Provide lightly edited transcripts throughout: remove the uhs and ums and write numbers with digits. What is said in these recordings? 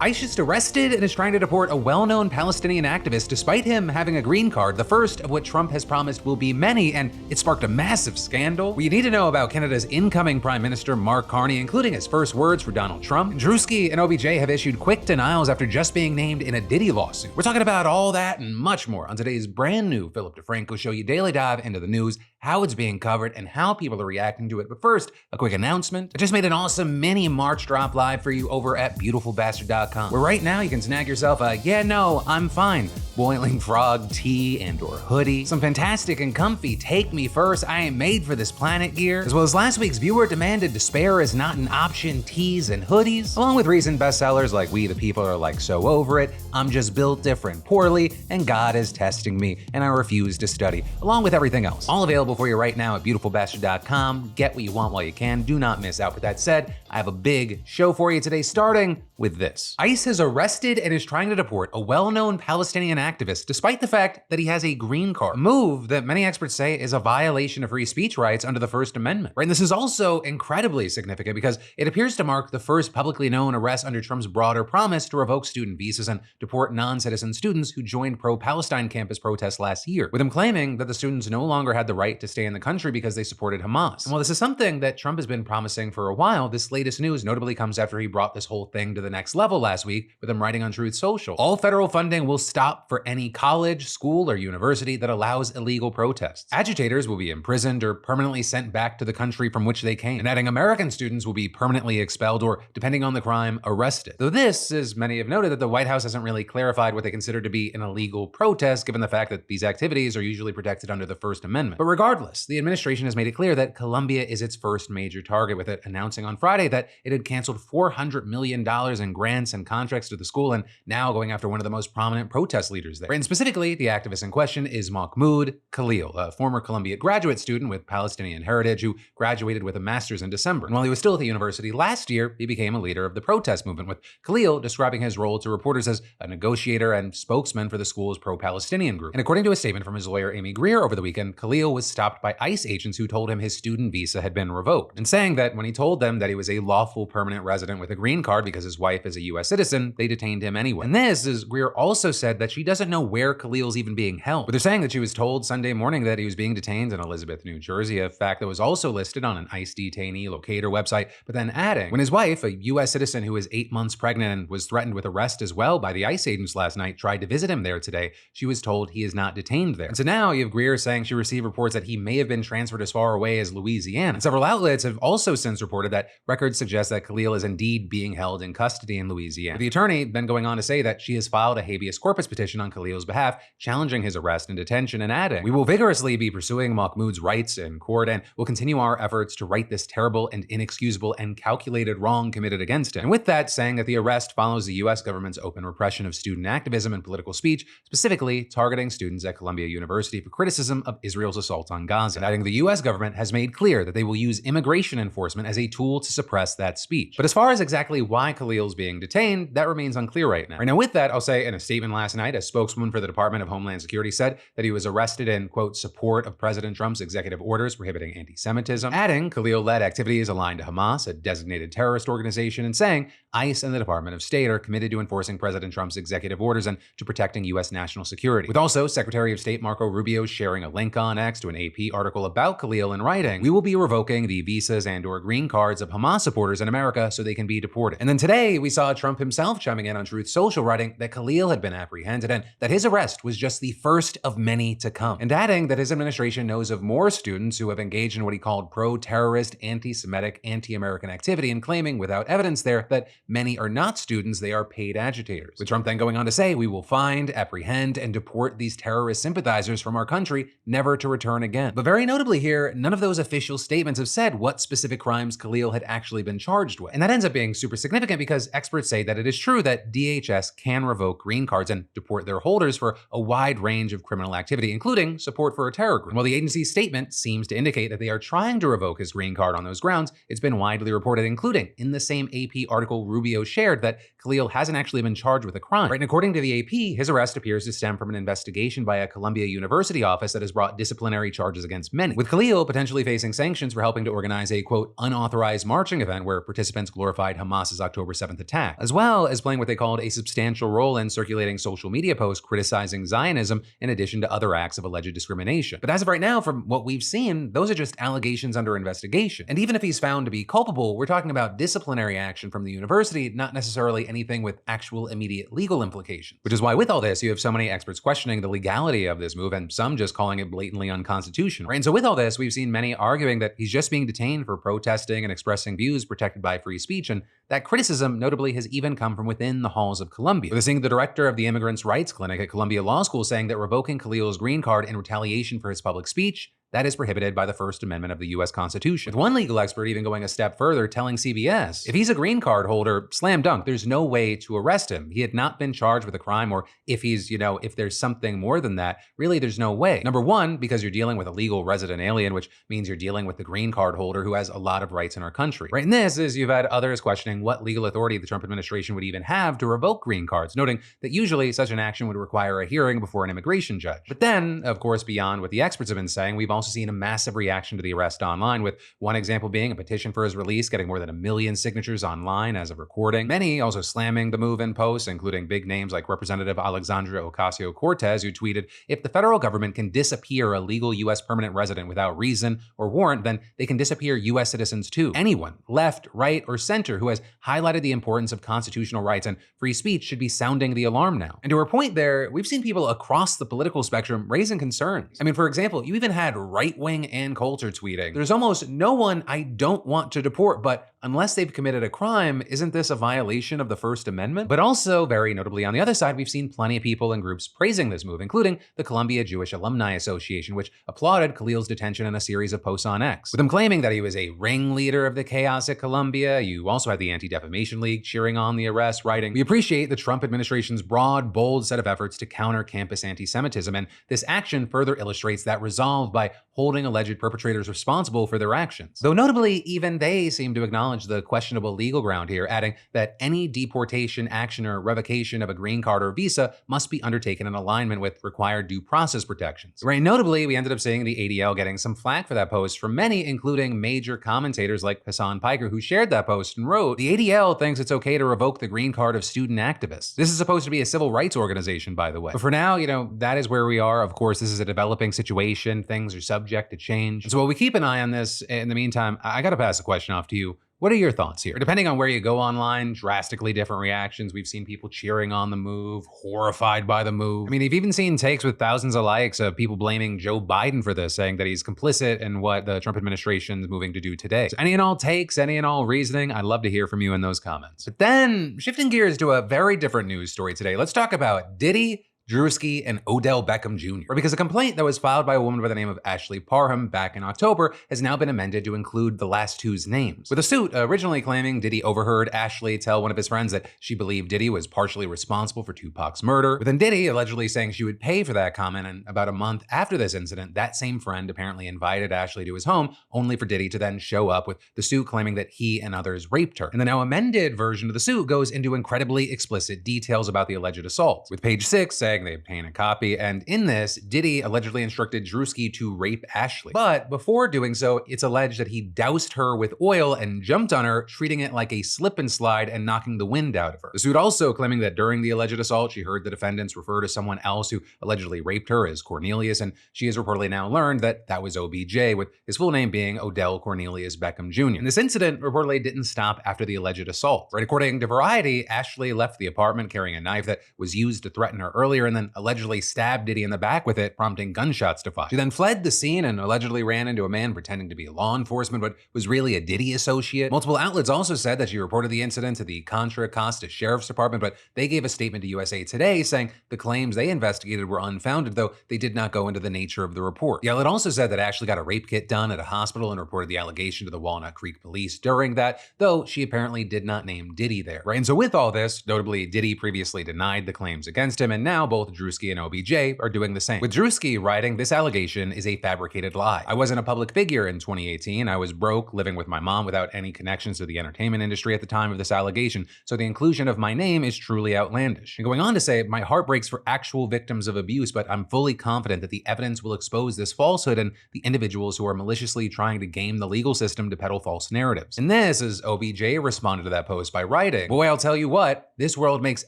ICE just arrested and is trying to deport a well-known Palestinian activist despite him having a green card, the first of what Trump has promised will be many, and it sparked a massive scandal. What you need to know about Canada's incoming Prime Minister Mark Carney, including his first words for Donald Trump. Drewski and OBJ have issued quick denials after just being named in a Diddy lawsuit. We're talking about all that and much more on today's brand new Philip DeFranco Show, you daily dive into the news, how it's being covered, and how people are reacting to it. But first, a quick announcement. I just made an awesome mini March drop live for you over at beautifulbastard.com, where right now you can snag yourself a "yeah, no, I'm fine" boiling frog tee and or hoodie, some fantastic and comfy "take me first, I ain't made for this planet" gear, as well as last week's viewer demanded despair is not an option tees and hoodies, along with recent bestsellers like We the People Are Like So Over It, I'm Just Built Different Poorly, and God is Testing Me and I Refuse to Study, along with everything else. All available for you right now at beautifulbastard.com. Get what you want while you can. Do not miss out. With that said, I have a big show for you today, starting with this. ICE has arrested and is trying to deport a well-known Palestinian activist despite the fact that he has a green card, a move that many experts say is a violation of free speech rights under the First Amendment. Right? And this is also incredibly significant because it appears to mark the first publicly known arrest under Trump's broader promise to revoke student visas and deport non-citizen students who joined pro-Palestine campus protests last year, with him claiming that the students no longer had the right to stay in the country because they supported Hamas. And while this is something that Trump has been promising for a while, this latest news notably comes after he brought this whole thing to the next level last week with him writing on Truth Social. All federal funding will stop for any college, school, or university that allows illegal protests. Agitators will be imprisoned or permanently sent back to the country from which they came. And adding American students will be permanently expelled or, depending on the crime, arrested. Though this, as many have noted, that the White House hasn't really clarified what they consider to be an illegal protest, given the fact that these activities are usually protected under the First Amendment. But regardless, the administration has made it clear that Columbia is its first major target, with it announcing on Friday that it had canceled $400 million in grants and contracts to the school, and now going after one of the most prominent protest leaders there. And specifically, the activist in question is Mahmoud Khalil, a former Columbia graduate student with Palestinian heritage who graduated with a master's in December. And while he was still at the university last year, he became a leader of the protest movement, with Khalil describing his role to reporters as a negotiator and spokesman for the school's pro-Palestinian group. And according to a statement from his lawyer, Amy Greer, over the weekend, Khalil was stopped by ICE agents who told him his student visa had been revoked, and saying that when he told them that he was a lawful permanent resident with a green card because his wife is a US citizen, they detained him anyway. And this is Greer also said that she doesn't know where Khalil's even being held, but they're saying that she was told Sunday morning that he was being detained in Elizabeth, New Jersey, a fact that was also listed on an ICE detainee locator website, but then adding, when his wife, a US citizen who is 8 months pregnant and was threatened with arrest as well by the ICE agents last night, tried to visit him there today, she was told he is not detained there. And so now you have Greer saying she received reports that he may have been transferred as far away as Louisiana. And several outlets have also since reported that records suggest that Khalil is indeed being held in custody in Louisiana. With the attorney then going on to say that she has filed a habeas corpus petition on Khalil's behalf, challenging his arrest and detention, and adding, "We will vigorously be pursuing Mahmoud's rights in court and will continue our efforts to right this terrible and inexcusable and calculated wrong committed against him." And with that, saying that the arrest follows the US government's open repression of student activism and political speech, specifically targeting students at Columbia University for criticism of Israel's assault on Gaza, and adding the US government has made clear that they will use immigration enforcement as a tool to suppress that speech. But as far as exactly why Khalil's being detained, that remains unclear right now. Right now, with that, I'll say in a statement last night, a spokeswoman for the Department of Homeland Security said that he was arrested in, quote, support of President Trump's executive orders prohibiting anti-Semitism, adding Khalil led activities aligned to Hamas, a designated terrorist organization, and saying ICE and the Department of State are committed to enforcing President Trump's executive orders and to protecting US national security. With also Secretary of State Marco Rubio sharing a link on X to an AP article about Khalil and writing, "We will be revoking the visas and or green cards of Hamas supporters in America so they can be deported." And then today, we saw Trump himself chiming in on Truth Social, writing that Khalil had been apprehended and that his arrest was just the first of many to come, and adding that his administration knows of more students who have engaged in what he called pro-terrorist, anti-Semitic, anti-American activity, and claiming without evidence there that many are not students, they are paid agitators. With Trump then going on to say, "We will find, apprehend, and deport these terrorist sympathizers from our country, never to return again." But very notably here, none of those official statements have said what specific crimes Khalil had actually been charged with. And that ends up being super significant because experts say that it is true that DHS can revoke green cards and deport their holders for a wide range of criminal activity, including support for a terror group. And while the agency's statement seems to indicate that they are trying to revoke his green card on those grounds, it's been widely reported, including in the same AP article Rubio shared, that Khalil hasn't actually been charged with a crime. Right? And according to the AP, his arrest appears to stem from an investigation by a Columbia University office that has brought disciplinary charges against many, with Khalil potentially facing sanctions for helping to organize a, quote, unauthorized marching event where participants glorified Hamas's October 7th 7th attack, as well as playing what they called a substantial role in circulating social media posts criticizing Zionism in addition to other acts of alleged discrimination. But as of right now, from what we've seen, those are just allegations under investigation. And even if he's found to be culpable, we're talking about disciplinary action from the university, not necessarily anything with actual immediate legal implications. Which is why with all this, you have so many experts questioning the legality of this move and some just calling it blatantly unconstitutional. Right? And so with all this, we've seen many arguing that he's just being detained for protesting and expressing views protected by free speech, and that criticism notably has even come from within the halls of Columbia. We're seeing the director of the Immigrants' Rights Clinic at Columbia Law School saying that revoking Khalil's green card in retaliation for his public speech, that is prohibited by the First Amendment of the US Constitution. With one legal expert even going a step further, telling CBS, if he's a green card holder, slam dunk, there's no way to arrest him. He had not been charged with a crime, or if he's, if there's something more than that, really there's no way. Number one, because you're dealing with a legal resident alien, which means you're dealing with the green card holder who has a lot of rights in our country. Right, and this is, you've had others questioning what legal authority the Trump administration would even have to revoke green cards, noting that usually such an action would require a hearing before an immigration judge. But then, of course, beyond what the experts have been saying, we've also seen a massive reaction to the arrest online, with one example being a petition for his release getting more than 1 million signatures online as of recording. Many also slamming the move in posts, including big names like Representative Alexandria Ocasio-Cortez, who tweeted, if the federal government can disappear a legal U.S. permanent resident without reason or warrant, then they can disappear U.S. citizens too. Anyone, left, right, or center, who has highlighted the importance of constitutional rights and free speech should be sounding the alarm now. And to her point there, we've seen people across the political spectrum raising concerns. I mean, for example, you even had right-wing Ann Coulter tweeting, there's almost no one I don't want to deport, but unless they've committed a crime, isn't this a violation of the First Amendment? But also, very notably on the other side, we've seen plenty of people and groups praising this move, including the Columbia Jewish Alumni Association, which applauded Khalil's detention in a series of posts on X, with him claiming that he was a ringleader of the chaos at Columbia. You also had the Anti-Defamation League cheering on the arrest, writing, we appreciate the Trump administration's broad, bold set of efforts to counter campus anti-Semitism, and this action further illustrates that resolve by holding alleged perpetrators responsible for their actions. Though notably, even they seem to acknowledge the questionable legal ground here, adding that any deportation action or revocation of a green card or visa must be undertaken in alignment with required due process protections. Right, notably, we ended up seeing the ADL getting some flack for that post from many, including major commentators like Hassan Piker, who shared that post and wrote, the ADL thinks it's okay to revoke the green card of student activists. This is supposed to be a civil rights organization, by the way. But for now, that is where we are. Of course, this is a developing situation. Things are subject to change. And so while we keep an eye on this, in the meantime, I gotta pass the question off to you. What are your thoughts here? Depending on where you go online, drastically different reactions. We've seen people cheering on the move, horrified by the move. I mean, you've even seen takes with thousands of likes of people blaming Joe Biden for this, saying that he's complicit in what the Trump administration is moving to do today. So any and all takes, any and all reasoning, I'd love to hear from you in those comments. But then, shifting gears to a very different news story today, let's talk about Diddy, Drewski, and Odell Beckham Jr. Because a complaint that was filed by a woman by the name of Ashley Parham back in October has now been amended to include the last two's names, with a suit originally claiming Diddy overheard Ashley tell one of his friends that she believed Diddy was partially responsible for Tupac's murder, with then Diddy allegedly saying she would pay for that comment, and about a month after this incident, that same friend apparently invited Ashley to his home, only for Diddy to then show up, with the suit claiming that he and others raped her. And the now amended version of the suit goes into incredibly explicit details about the alleged assault, with page 6 saying they obtained a copy, and in this, Diddy allegedly instructed Drewski to rape Ashley. But before doing so, it's alleged that he doused her with oil and jumped on her, treating it like a slip and slide and knocking the wind out of her. The suit also claiming that during the alleged assault, she heard the defendants refer to someone else who allegedly raped her as Cornelius, and she has reportedly now learned that that was OBJ, with his full name being Odell Cornelius Beckham Jr. And this incident reportedly didn't stop after the alleged assault. Right, according to Variety, Ashley left the apartment carrying a knife that was used to threaten her earlier, and then allegedly stabbed Diddy in the back with it, prompting gunshots to fire. She then fled the scene and allegedly ran into a man pretending to be law enforcement, but was really a Diddy associate. Multiple outlets also said that she reported the incident to the Contra Costa Sheriff's Department, but they gave a statement to USA Today saying the claims they investigated were unfounded, though they did not go into the nature of the report. The outlet also said that Ashley got a rape kit done at a hospital and reported the allegation to the Walnut Creek police during that, though she apparently did not name Diddy there. Right, and so with all this, notably Diddy previously denied the claims against him, and now both both Drewski and OBJ are doing the same. With Drewski writing, "This allegation is a fabricated lie. I wasn't a public figure in 2018. I was broke, living with my mom without any connections to the entertainment industry at the time of this allegation, so the inclusion of my name is truly outlandish." And going on to say, "My heart breaks for actual victims of abuse, but I'm fully confident that the evidence will expose this falsehood and the individuals who are maliciously trying to game the legal system to peddle false narratives." And this is OBJ responded to that post by writing, "Boy, I'll tell you what, this world makes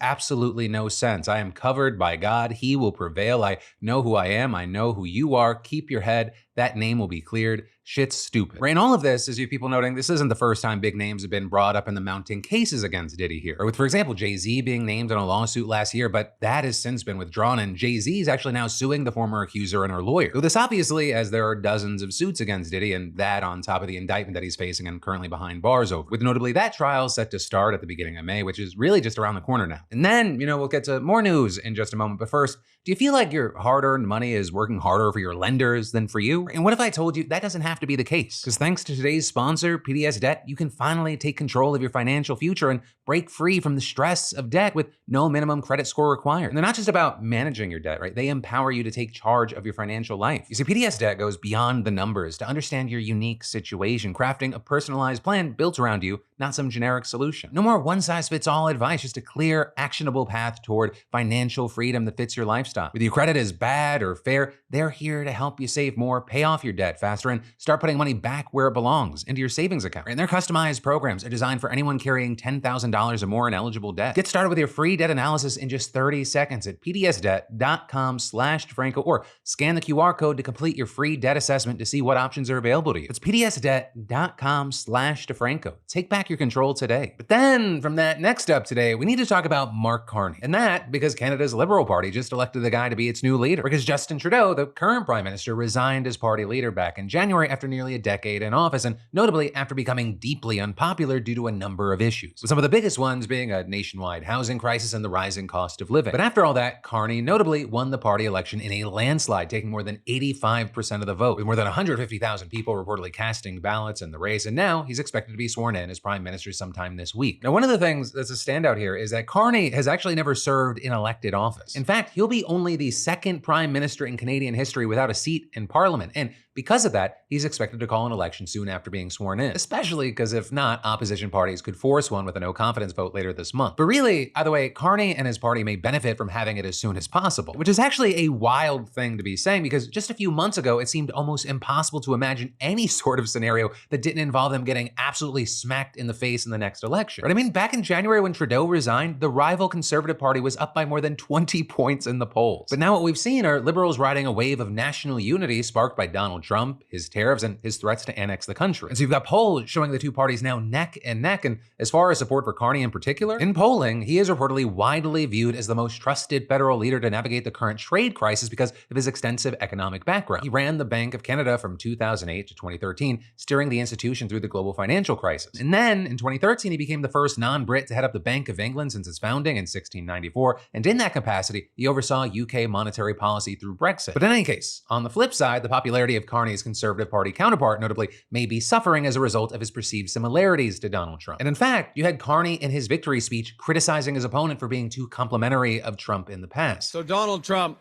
absolutely no sense. I am covered by God. He will prevail. I know who I am. I know who you are. Keep your head. That name will be cleared. Shit's stupid." Right, and all of this is you people noting this isn't the first time big names have been brought up in the mounting cases against Diddy here. Or with, for example, Jay-Z being named in a lawsuit last year, but that has since been withdrawn, and Jay-Z is actually now suing the former accuser and her lawyer. So this obviously, as there are dozens of suits against Diddy, and that on top of the indictment that he's facing and currently behind bars over, with notably that trial set to start at the beginning of May, which is really just around the corner now. And then, we'll get to more news in just a moment, but first, do you feel like your hard-earned money is working harder for your lenders than for you? And what if I told you that doesn't have to be the case? Because thanks to today's sponsor, PDS Debt, you can finally take control of your financial future and break free from the stress of debt with no minimum credit score required. And they're not just about managing your debt, right? They empower you to take charge of your financial life. You see, PDS Debt goes beyond the numbers to understand your unique situation, crafting a personalized plan built around you, not some generic solution. No more one-size-fits-all advice, just a clear, actionable path toward financial freedom that fits your lifestyle. Whether your credit is bad or fair, they're here to help you save more, pay off your debt faster, and start putting money back where it belongs, into your savings account. And their customized programs are designed for anyone carrying $10,000 or more in eligible debt. Get started with your free debt analysis in just 30 seconds at pdsdebt.com/DeFranco, or scan the QR code to complete your free debt assessment to see what options are available to you. It's pdsdebt.com/DeFranco. Take back your control today. But then from that next up today, we need to talk about Mark Carney. And that because Canada's Liberal Party just elected the guy to be its new leader. Because Justin Trudeau, the current prime minister, resigned as party leader back in January after nearly a decade in office, and notably after becoming deeply unpopular due to a number of issues. With some of the biggest ones being a nationwide housing crisis and the rising cost of living. But after all that, Carney notably won the party election in a landslide, taking more than 85% of the vote, with more than 150,000 people reportedly casting ballots in the race, and now he's expected to be sworn in as prime minister sometime this week. Now, one of the things that's a standout here is that Carney has actually never served in elected office. In fact, he'll be only the second prime minister in Canadian history without a seat in parliament, and because of that, he's expected to call an election soon after being sworn in, especially because if not, opposition parties could force one with a no-confidence vote later this month. But really, either way, Carney and his party may benefit from having it as soon as possible, which is actually a wild thing to be saying because just a few months ago, it seemed almost impossible to imagine any sort of scenario that didn't involve them getting absolutely smacked in the face in the next election. But I mean, back in January when Trudeau resigned, the rival Conservative Party was up by more than 20 points in the polls. But now what we've seen are Liberals riding a wave of national unity sparked by Donald Trump, his tariffs, and his threats to annex the country. And so you've got polls showing the two parties now neck and neck, and as far as support for Carney in particular, in polling, he is reportedly widely viewed as the most trusted federal leader to navigate the current trade crisis because of his extensive economic background. He ran the Bank of Canada from 2008 to 2013, steering the institution through the global financial crisis. And then, in 2013, he became the first non-Brit to head up the Bank of England since its founding in 1694, and in that capacity, he oversaw UK monetary policy through Brexit. But in any case, on the flip side, the popularity of Carney's Conservative Party counterpart, notably, may be suffering as a result of his perceived similarities to Donald Trump. And in fact, you had Carney in his victory speech criticizing his opponent for being too complimentary of Trump in the past. So Donald Trump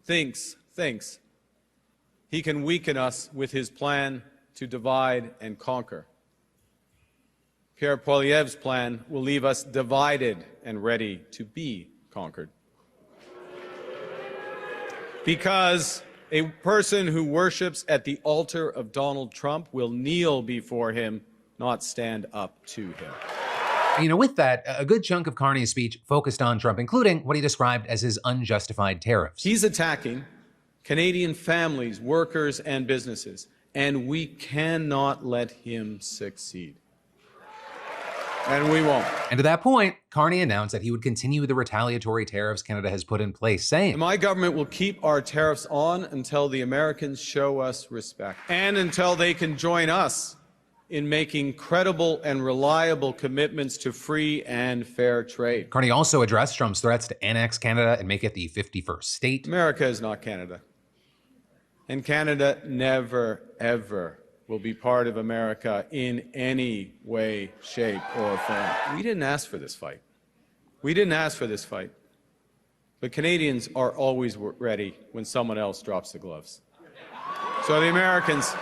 thinks he can weaken us with his plan to divide and conquer. Pierre Poilievre's plan will leave us divided and ready to be conquered. Because a person who worships at the altar of Donald Trump will kneel before him, not stand up to him. With that, a good chunk of Carney's speech focused on Trump, including what he described as his unjustified tariffs. He's attacking Canadian families, workers, and businesses, and we cannot let him succeed. And we won't. And to that point, Carney announced that he would continue the retaliatory tariffs Canada has put in place, saying, "My government will keep our tariffs on until the Americans show us respect and until they can join us in making credible and reliable commitments to free and fair trade." Carney also addressed Trump's threats to annex Canada and make it the 51st state. America is not Canada. And Canada never, ever will be part of America in any way, shape, or form. We didn't ask for this fight. We didn't ask for this fight. But Canadians are always ready when someone else drops the gloves. So the Americans,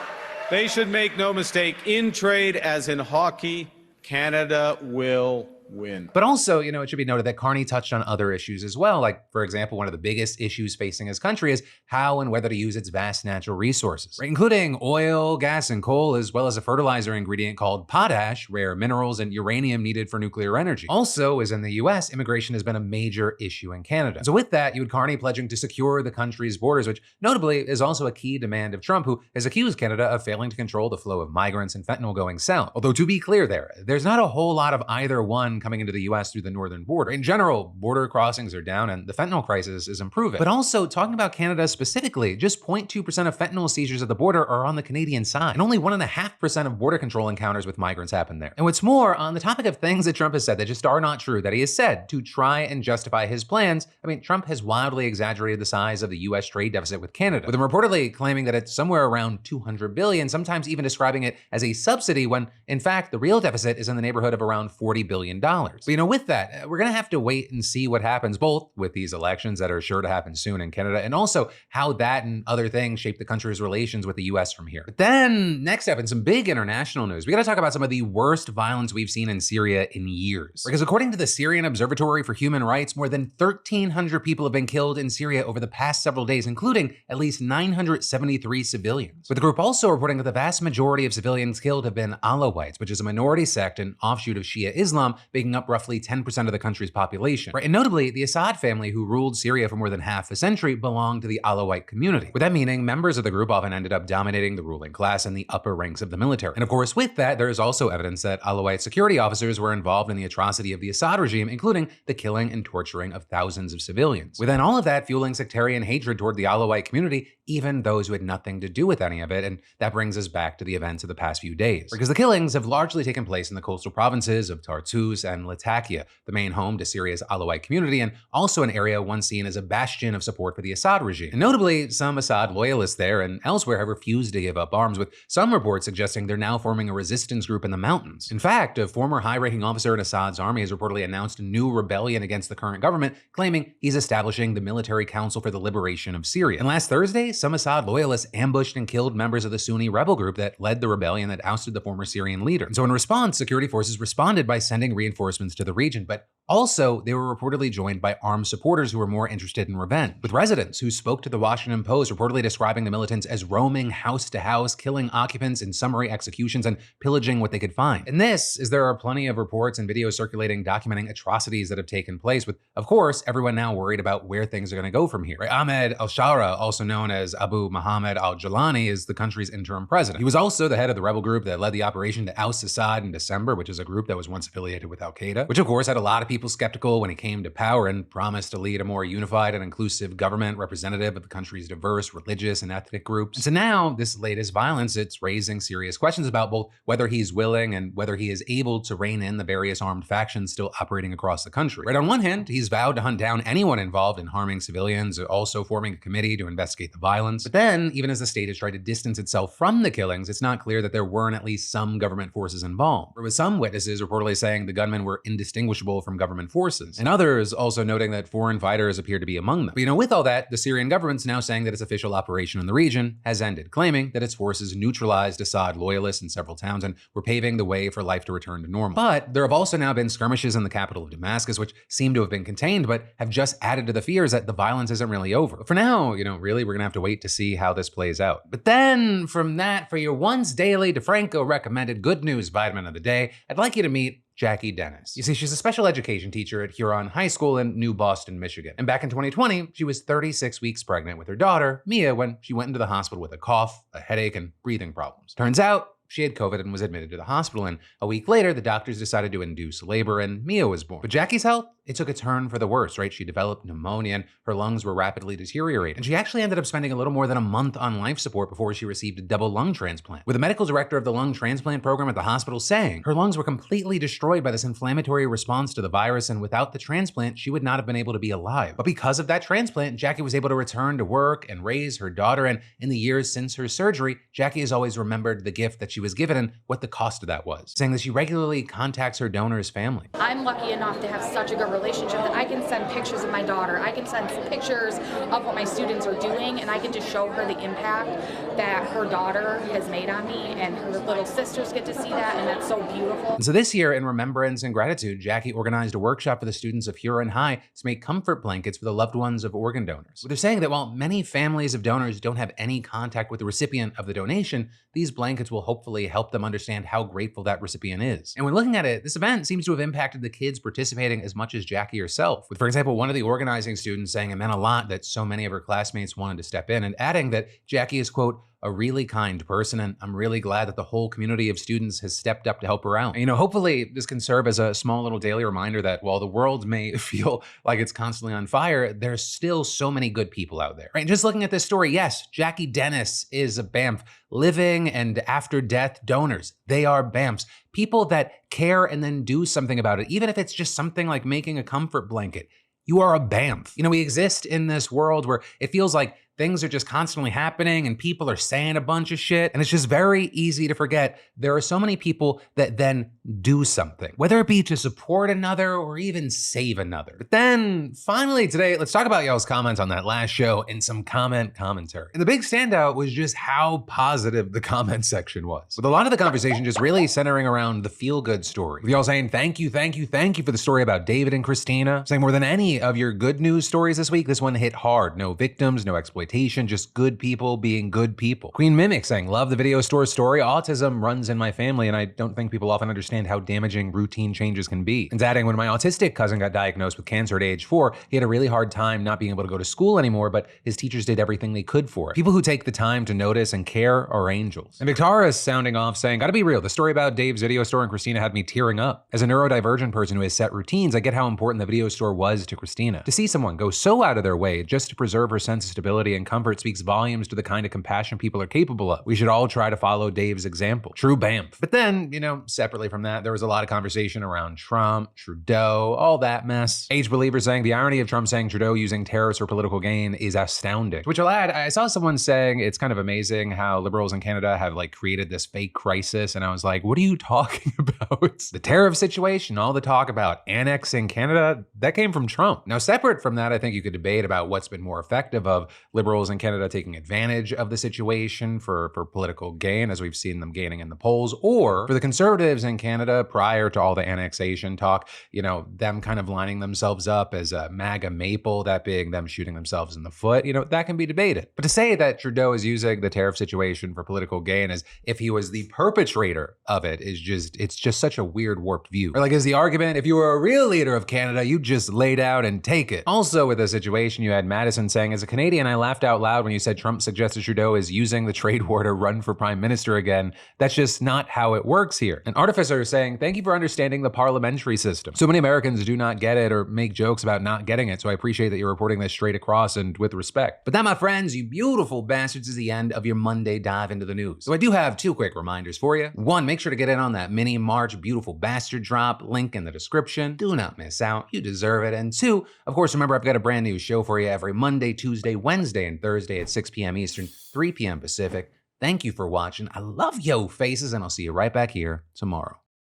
they should make no mistake, in trade as in hockey, Canada will win. But also, it should be noted that Carney touched on other issues as well. Like, for example, one of the biggest issues facing his country is how and whether to use its vast natural resources, right? Including oil, gas, and coal, as well as a fertilizer ingredient called potash, rare minerals, and uranium needed for nuclear energy. Also, as in the US, immigration has been a major issue in Canada. So with that, you had Carney pledging to secure the country's borders, which notably is also a key demand of Trump, who has accused Canada of failing to control the flow of migrants and fentanyl going south. Although to be clear there's not a whole lot of either one coming into the US through the northern border. In general, border crossings are down and the fentanyl crisis is improving. But also, talking about Canada specifically, just 0.2% of fentanyl seizures at the border are on the Canadian side, and only 1.5% of border control encounters with migrants happen there. And what's more, on the topic of things that Trump has said that just are not true, that he has said to try and justify his plans, Trump has wildly exaggerated the size of the US trade deficit with Canada, with him reportedly claiming that it's somewhere around $200 billion, sometimes even describing it as a subsidy when, in fact, the real deficit is in the neighborhood of around $40 billion. But with that, we're going to have to wait and see what happens, both with these elections that are sure to happen soon in Canada, and also how that and other things shape the country's relations with the US from here. But then, next up, in some big international news, we got to talk about some of the worst violence we've seen in Syria in years. Because according to the Syrian Observatory for Human Rights, more than 1,300 people have been killed in Syria over the past several days, including at least 973 civilians. With the group also reporting that the vast majority of civilians killed have been Alawites, which is a minority sect and offshoot of Shia Islam, making up roughly 10% of the country's population. Right? And notably, the Assad family, who ruled Syria for more than half a century, belonged to the Alawite community. With that meaning, members of the group often ended up dominating the ruling class and the upper ranks of the military. And of course, with that, there is also evidence that Alawite security officers were involved in the atrocity of the Assad regime, including the killing and torturing of thousands of civilians. With then all of that fueling sectarian hatred toward the Alawite community, even those who had nothing to do with any of it. And that brings us back to the events of the past few days. Because the killings have largely taken place in the coastal provinces of Tartus and Latakia, the main home to Syria's Alawite community, and also an area once seen as a bastion of support for the Assad regime. And notably, some Assad loyalists there and elsewhere have refused to give up arms, with some reports suggesting they're now forming a resistance group in the mountains. In fact, a former high-ranking officer in Assad's army has reportedly announced a new rebellion against the current government, claiming he's establishing the Military Council for the Liberation of Syria. And last Thursday, some Assad loyalists ambushed and killed members of the Sunni rebel group that led the rebellion that ousted the former Syrian leader. And so in response, security forces responded by sending reinforcements to the region, but also, they were reportedly joined by armed supporters who were more interested in revenge, with residents who spoke to the Washington Post reportedly describing the militants as roaming house to house, killing occupants in summary executions and pillaging what they could find. And this, as there are plenty of reports and videos circulating documenting atrocities that have taken place, with, of course, everyone now worried about where things are going to go from here. Right? Ahmed al-Shara, also known as Abu Muhammad al-Jalani, is the country's interim president. He was also the head of the rebel group that led the operation to oust Assad in December, which is a group that was once affiliated with al-Qaeda, which of course had a lot of people skeptical when he came to power and promised to lead a more unified and inclusive government representative of the country's diverse religious and ethnic groups. And so now, this latest violence, it's raising serious questions about both whether he's willing and whether he is able to rein in the various armed factions still operating across the country. Right, on one hand, he's vowed to hunt down anyone involved in harming civilians, also forming a committee to investigate the violence. But then, even as the state has tried to distance itself from the killings, it's not clear that there weren't at least some government forces involved, with some witnesses reportedly saying the gunmen were indistinguishable from government forces, and others also noting that foreign fighters appear to be among them. But with all that, the Syrian government's now saying that its official operation in the region has ended, claiming that its forces neutralized Assad loyalists in several towns and were paving the way for life to return to normal. But there have also now been skirmishes in the capital of Damascus, which seem to have been contained, but have just added to the fears that the violence isn't really over. But for now, really, we're gonna have to wait to see how this plays out. But then, from that, for your once daily DeFranco recommended good news vitamin of the day, I'd like you to meet Jackie Dennis. You see, she's a special education teacher at Huron High School in New Boston, Michigan. And back in 2020, she was 36 weeks pregnant with her daughter, Mia, when she went into the hospital with a cough, a headache, and breathing problems. Turns out, she had COVID and was admitted to the hospital, and a week later, the doctors decided to induce labor and Mia was born. But Jackie's health, it took a turn for the worse, right? She developed pneumonia and her lungs were rapidly deteriorating. And she actually ended up spending a little more than a month on life support before she received a double lung transplant, with the medical director of the lung transplant program at the hospital saying her lungs were completely destroyed by this inflammatory response to the virus, and without the transplant, she would not have been able to be alive. But because of that transplant, Jackie was able to return to work and raise her daughter, and in the years since her surgery, Jackie has always remembered the gift that she was given and what the cost of that was, saying that she regularly contacts her donor's family. I'm lucky enough to have such a good relationship that I can send pictures of my daughter. I can send pictures of what my students are doing, and I can just show her the impact that her daughter has made on me, and her little sisters get to see that, and that's so beautiful. And so this year, in remembrance and gratitude, Jackie organized a workshop for the students of Huron High to make comfort blankets for the loved ones of organ donors. They're saying that while many families of donors don't have any contact with the recipient of the donation, these blankets will hopefully help them understand how grateful that recipient is. And when looking at it, this event seems to have impacted the kids participating as much as Jackie herself, with, for example, one of the organizing students saying it meant a lot that so many of her classmates wanted to step in, and adding that Jackie is, quote, a really kind person, and I'm really glad that the whole community of students has stepped up to help her out. And, hopefully this can serve as a small little daily reminder that while the world may feel like it's constantly on fire, there's still so many good people out there. Right? Just looking at this story, yes, Jackie Dennis is a BAMF. Living and after death donors, they are BAMFs. People that care and then do something about it, even if it's just something like making a comfort blanket. You are a BAMF. We exist in this world where it feels like things are just constantly happening and people are saying a bunch of shit. And it's just very easy to forget there are so many people that then do something, whether it be to support another or even save another. But then finally today, let's talk about y'all's comments on that last show and some commentary. And the big standout was just how positive the comment section was, with a lot of the conversation just really centering around the feel-good story. With y'all saying, thank you for the story about David and Christina. Saying more than any of your good news stories this week, this one hit hard. No victims, no exploitation, just good people being good people. Queen Mimic saying, love the video store story. Autism runs in my family, and I don't think people often understand how damaging routine changes can be. And adding, when my autistic cousin got diagnosed with cancer at age 4, he had a really hard time not being able to go to school anymore, but his teachers did everything they could for it. People who take the time to notice and care are angels. And Victoria is sounding off saying, gotta be real, the story about Dave's video store and Christina had me tearing up. As a neurodivergent person who has set routines, I get how important the video store was to Christina. To see someone go so out of their way just to preserve her sense of stability and comfort speaks volumes to the kind of compassion people are capable of. We should all try to follow Dave's example. True BAMF. But then, separately from that, there was a lot of conversation around Trump, Trudeau, all that mess. Age Believer saying, the irony of Trump saying Trudeau using tariffs for political gain is astounding. To which I'll add, I saw someone saying it's kind of amazing how liberals in Canada have created this fake crisis. And I was like, what are you talking about? The tariff situation, all the talk about annexing Canada, that came from Trump. Now, separate from that, I think you could debate about what's been more effective of liberals in Canada taking advantage of the situation for political gain, as we've seen them gaining in the polls, or for the conservatives in Canada prior to all the annexation talk, them kind of lining themselves up as a MAGA maple, that being them shooting themselves in the foot, that can be debated. But to say that Trudeau is using the tariff situation for political gain as if he was the perpetrator of it is it's just such a weird, warped view. Or is the argument, if you were a real leader of Canada, you just lay down and take it. Also with the situation, you had Madison saying, as a Canadian, I laughed out loud when you said Trump suggested Trudeau is using the trade war to run for prime minister again. That's just not how it works here. An Artificer saying, thank you for understanding the parliamentary system. So many Americans do not get it or make jokes about not getting it, so I appreciate that you're reporting this straight across and with respect. But that, my friends, you beautiful bastards, is the end of your Monday dive into the news. So I do have 2 quick reminders for you. 1, make sure to get in on that mini March Beautiful Bastard drop, link in the description. Do not miss out, you deserve it. And 2, of course, remember I've got a brand new show for you every Monday, Tuesday, Wednesday, and Thursday at 6 p.m. Eastern, 3 p.m. Pacific. Thank you for watching. I love yo faces, and I'll see you right back here tomorrow.